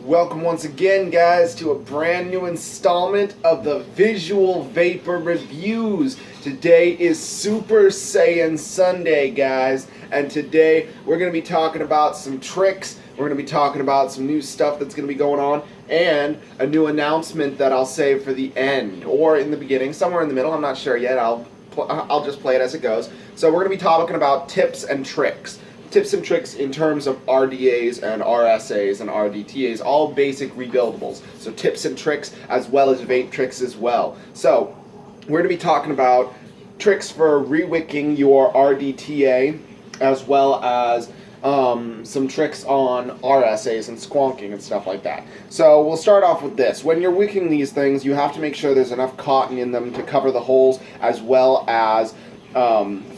Welcome once again, guys, to a brand new installment of the Visual Vapor Reviews. Today is Super Saiyan Sunday, guys, and today we're going to be talking about some tricks. We're going to be talking about some new stuff that's going to be going on, and a new announcement that I'll save for the end, or in the beginning, somewhere in the middle. I'm not sure yet. I'll just play it as it goes. So we're going to be talking about tips and tricks. Tips and tricks in terms of RDAs and RSAs and RDTAs, all basic rebuildables. So tips and tricks as well as vape tricks as well. So we're going to be talking about tricks for re-wicking your RDTA as well as some tricks on RSAs and squonking and stuff like that. So we'll start off with this. When you're wicking these things, you have to make sure there's enough cotton in them to cover the holes as well as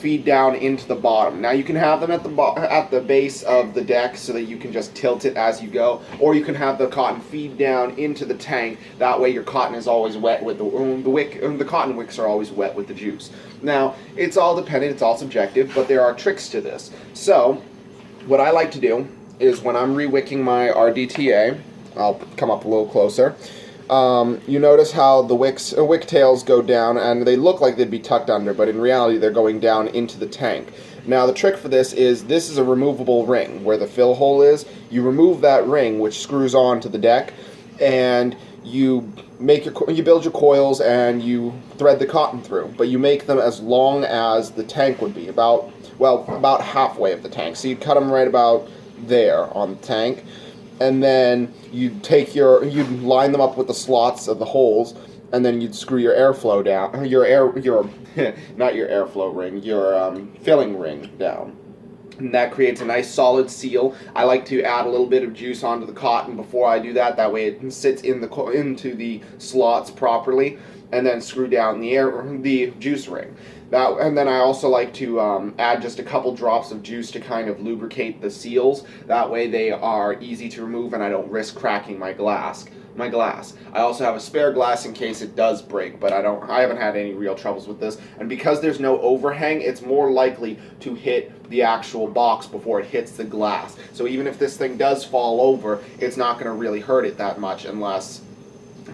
feed down into the bottom. Now you can have them at the base of the deck so that you can just tilt it as you go, or you can have the cotton feed down into the tank. That way your cotton is always wet with the cotton wicks are always wet with the juice. Now it's all dependent, it's all subjective, but there are tricks to this. So what I like to do is when I'm re-wicking my RDTA, I'll come up a little closer. You notice how the wick tails go down, and they look like they'd be tucked under, but in reality they're going down into the tank. Now the trick for this is a removable ring. Where the fill hole is, you remove that ring, which screws on to the deck, and you build your coils and you thread the cotton through, but you make them as long as the tank would be, about halfway of the tank. So you cut them right about there on the tank. And then you'd line them up with the slots of the holes, and then you'd screw your airflow down, not your airflow ring, your filling ring down. And that creates a nice solid seal. I like to add a little bit of juice onto the cotton before I do that. That way it sits into the slots properly, and then screw down the juice ring. And then I also like to add just a couple drops of juice to kind of lubricate the seals. That way they are easy to remove and I don't risk cracking my glass. I also have a spare glass in case it does break, but I haven't had any real troubles with this. And because there's no overhang, it's more likely to hit the actual box before it hits the glass. So even if this thing does fall over, it's not going to really hurt it that much unless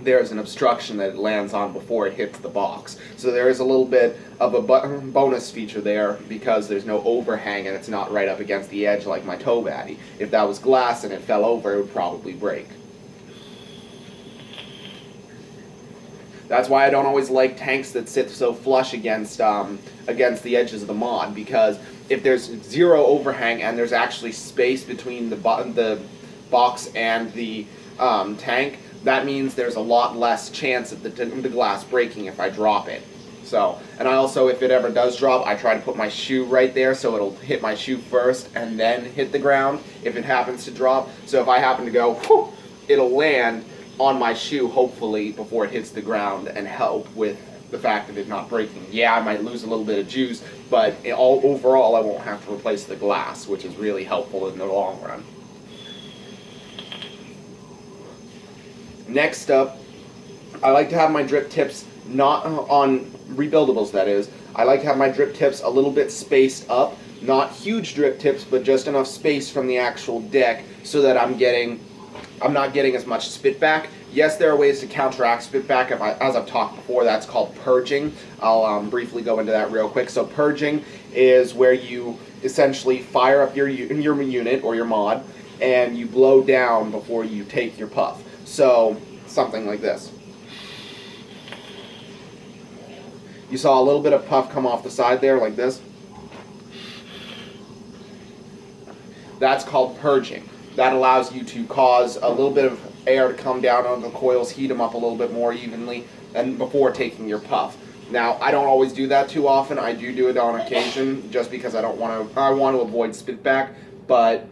there's an obstruction that it lands on before it hits the box. So there is a little bit of a bonus feature there because there's no overhang and it's not right up against the edge like my toe batty. If that was glass and it fell over, it would probably break. That's why I don't always like tanks that sit so flush against the edges of the mod, because if there's zero overhang and there's actually space between the box and the tank, that means there's a lot less chance of the glass breaking if I drop it. So, and I also, if it ever does drop, I try to put my shoe right there so it'll hit my shoe first and then hit the ground if it happens to drop. So if I happen to go, whew, it'll land on my shoe, hopefully, before it hits the ground and help with the fact of it not breaking. Yeah, I might lose a little bit of juice, but overall I won't have to replace the glass, which is really helpful in the long run. Next up, I like to have my drip tips not on rebuildables, that is. I like to have my drip tips a little bit spaced up, not huge drip tips, but just enough space from the actual deck so that I'm not getting as much spit back. Yes, there are ways to counteract spit back, as I've talked before. That's called purging. I'll briefly go into that real quick. So purging is where you essentially fire up your unit or your mod, and you blow down before you take your puff. So, something like this. You saw a little bit of puff come off the side there, like this. That's called purging. That allows you to cause a little bit of air to come down on the coils, heat them up a little bit more evenly, and before taking your puff. Now, I don't always do that too often. I do it on occasion, just because I want to avoid spit back, but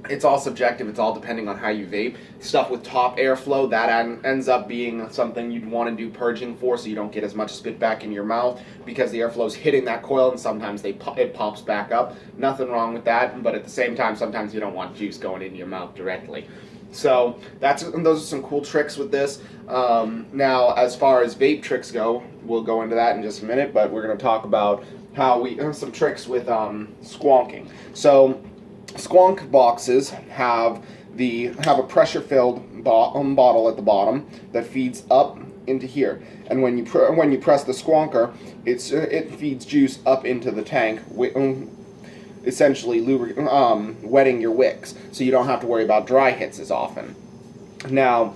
it's all subjective. It's all depending on how you vape. Stuff with top airflow, that ends up being something you'd want to do purging for, so you don't get as much spit back in your mouth, because the airflow's hitting that coil and sometimes it pops back up. Nothing wrong with that, but at the same time, sometimes you don't want juice going into your mouth directly. So those are some cool tricks with this. Now, as far as vape tricks go, we'll go into that in just a minute, but we're going to talk about some tricks with squonking. So squonk boxes have have a pressure-filled bottle at the bottom that feeds up into here, and when you press the squonker, it feeds juice up into the tank, essentially wetting your wicks, so you don't have to worry about dry hits as often. Now,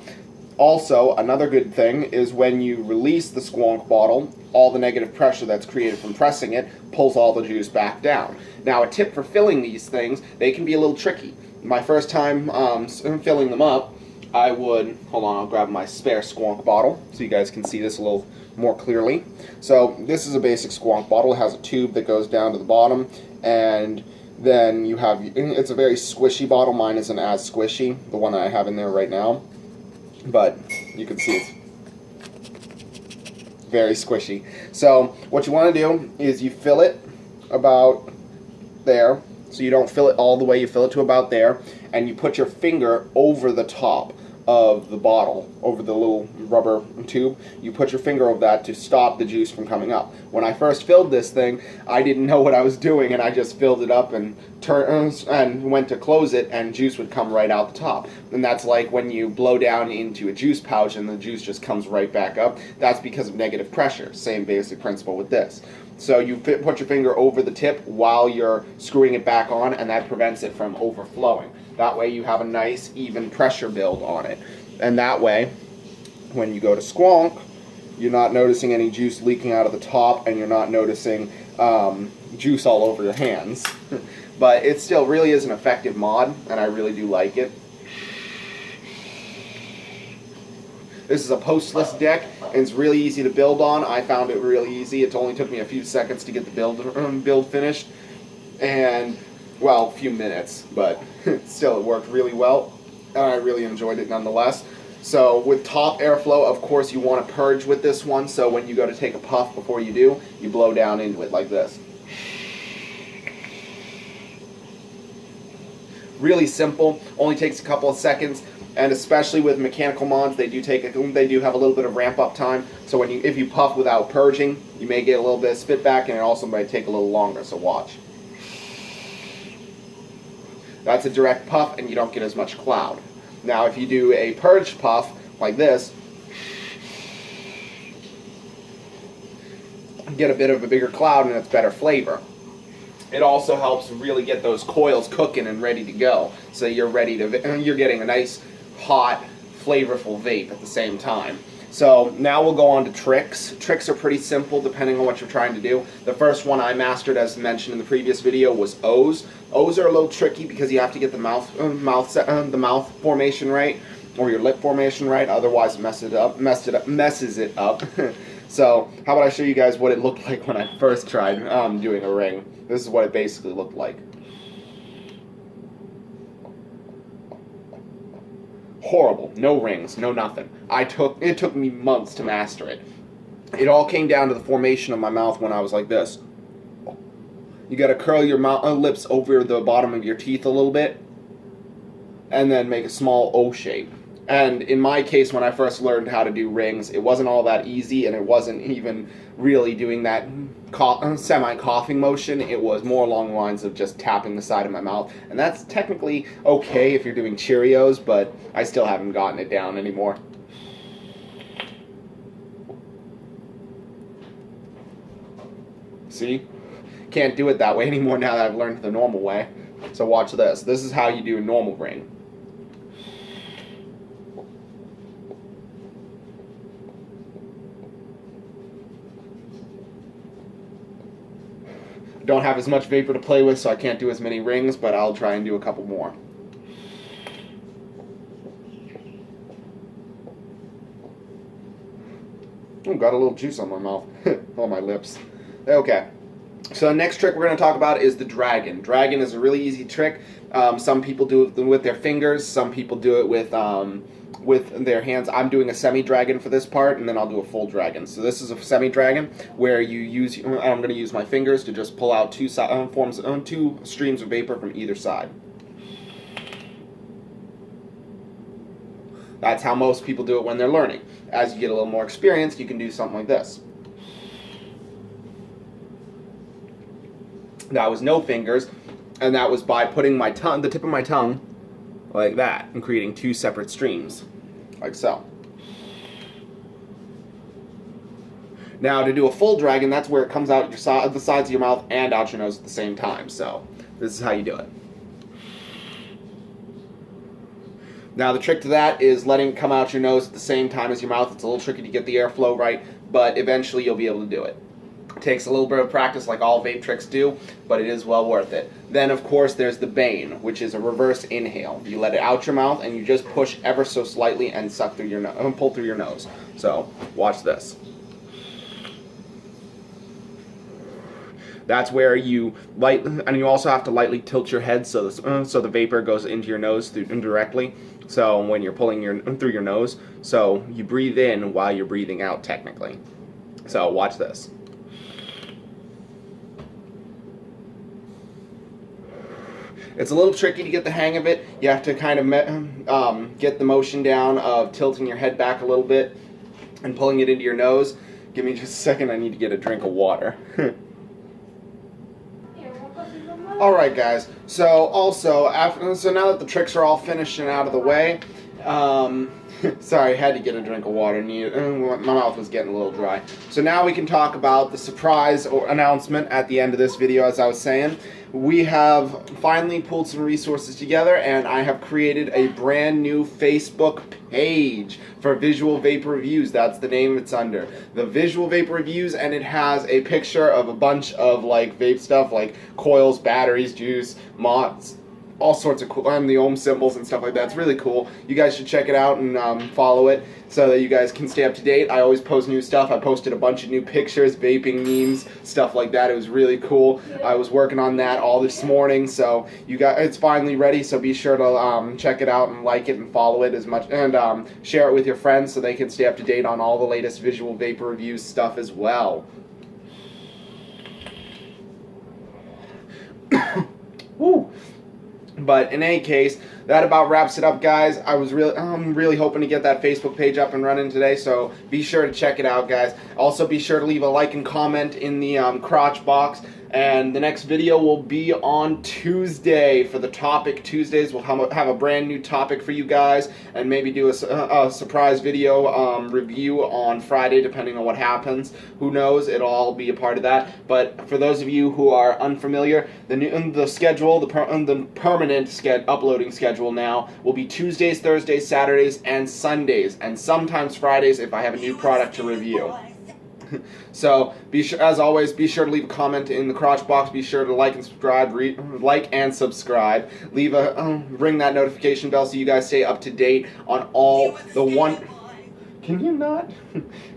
also, another good thing is when you release the squonk bottle, all the negative pressure that's created from pressing it pulls all the juice back down. Now, a tip for filling these things, they can be a little tricky. My first time filling them up, I would, hold on, I'll grab my spare squonk bottle so you guys can see this a little more clearly. So this is a basic squonk bottle. It has a tube that goes down to the bottom, and then you have, it's a very squishy bottle. Mine isn't as squishy, the one that I have in there right now, but you can see it's very squishy. So what you want to do is you fill it about there, so you don't fill it all the way, you fill it to about there, and you put your finger over the top of the bottle, over the little rubber tube. You put your finger over that to stop the juice from coming up. When I first filled this thing, I didn't know what I was doing, and I just filled it up and went to close it, and juice would come right out the top. And that's like when you blow down into a juice pouch and the juice just comes right back up. That's because of negative pressure. Same basic principle with this. So you put your finger over the tip while you're screwing it back on, and that prevents it from overflowing. That way you have a nice even pressure build on it. And that way, when you go to squonk, you're not noticing any juice leaking out of the top, and you're not noticing juice all over your hands. But it still really is an effective mod, and I really do like it. This is a postless deck, and it's really easy to build on. I found it really easy. It only took me a few seconds to get the build finished, and, well, a few minutes, but still it worked really well, and I really enjoyed it nonetheless. So with top airflow, of course, you want to purge with this one, so when you go to take a puff before you do, you blow down into it like this. Really simple, only takes a couple of seconds. And especially with mechanical mods, they do have a little bit of ramp up time. So if you puff without purging, you may get a little bit of spit back, and it also might take a little longer. So watch. That's a direct puff, and you don't get as much cloud. Now, if you do a purged puff like this, you get a bit of a bigger cloud, and it's better flavor. It also helps really get those coils cooking and ready to go. So you're getting a nice, hot, flavorful vape at the same time. So now we'll go on to tricks. Tricks are pretty simple depending on what you're trying to do. The first one I mastered, as mentioned in the previous video, was O's. O's are a little tricky because you have to get the mouth formation right, or your lip formation right. Otherwise, it messes it up. So how about I show you guys what it looked like when I first tried doing a ring. This is what it basically looked like. Horrible. No rings, no nothing. It took me months to master it. It all came down to the formation of my mouth when I was like this. You gotta curl your lips over the bottom of your teeth a little bit, and then make a small O shape. And in my case, when I first learned how to do rings, it wasn't all that easy, and it wasn't even really doing that semi-coughing motion. It was more along the lines of just tapping the side of my mouth. And that's technically okay if you're doing Cheerios, but I still haven't gotten it down anymore. See? Can't do it that way anymore now that I've learned the normal way. So watch this. This is how you do a normal ring. Don't have as much vapor to play with, so I can't do as many rings, but I'll try and do a couple more. Oh, got a little juice on my mouth. On my lips. Okay. So the next trick we're going to talk about is the dragon. Dragon is a really easy trick. Some people do it with their fingers. Some people do it with their hands. I'm doing a semi-dragon for this part, and then I'll do a full dragon. So this is a semi-dragon where I'm going to use my fingers to just pull out two streams of vapor from either side. That's how most people do it when they're learning. As you get a little more experience, you can do something like this. That was no fingers, and that was by putting the tip of my tongue like that, and creating two separate streams, like so. Now to do a full dragon, that's where it comes out the sides of your mouth and out your nose at the same time. So this is how you do it. Now the trick to that is letting it come out your nose at the same time as your mouth. It's a little tricky to get the airflow right, but eventually you'll be able to do it. It takes a little bit of practice like all vape tricks do, but it is well worth it. Then of course there's the bane, which is a reverse inhale. You let it out your mouth and you just push ever so slightly and suck through your nose, pull through your nose. So watch this. That's where you and you also have to lightly tilt your head so the vapor goes into your nose indirectly. So when you're pulling through your nose, so you breathe in while you're breathing out technically. So watch this. It's a little tricky to get the hang of it. You have to kind of get the motion down of tilting your head back a little bit and pulling it into your nose. Give me just a second. I need to get a drink of water. Alright guys, so now that the tricks are all finished and out of the way, sorry, I had to get a drink of water, my mouth was getting a little dry. So now we can talk about the surprise announcement at the end of this video. As I was saying, we have finally pulled some resources together and I have created a brand new Facebook page for Visual Vapor Reviews. That's the name it's under. The Visual Vapor Reviews, and it has a picture of a bunch of like vape stuff like coils, batteries, juice, mods, all sorts of cool, and the ohm symbols and stuff like that. It's really cool. You guys should check it out and follow it so that you guys can stay up to date. I always post new stuff. I posted a bunch of new pictures, vaping memes, stuff like that. It was really cool. I was working on that all this morning, so it's finally ready. So be sure to check it out and like it and follow it as much, and share it with your friends so they can stay up to date on all the latest Visual Vapor Reviews stuff as well. Woo! But in any case, that about wraps it up, guys. I'm really hoping to get that Facebook page up and running today, so be sure to check it out, guys. Also, be sure to leave a like and comment in the crotch box. And the next video will be on Tuesday for the topic Tuesdays. We'll have a brand new topic for you guys, and maybe do a surprise video review on Friday, depending on what happens. Who knows? It'll all be a part of that. But for those of you who are unfamiliar, the schedule, the permanent uploading schedule now will be Tuesdays, Thursdays, Saturdays, and Sundays, and sometimes Fridays if I have a new product to review. So as always, be sure to leave a comment in the crotch box. Be sure to like and subscribe. Leave ring that notification bell so you guys stay up to date on all the Can you not?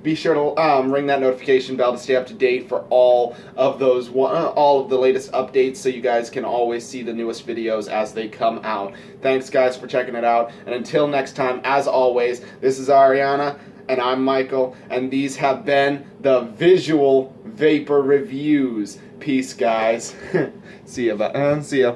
Be sure to ring that notification bell to stay up to date for all of the latest updates, so you guys can always see the newest videos as they come out. Thanks, guys, for checking it out. And until next time, as always, this is Ariana. And I'm Michael, and these have been the Visual Vapor Reviews. Peace, guys. See ya.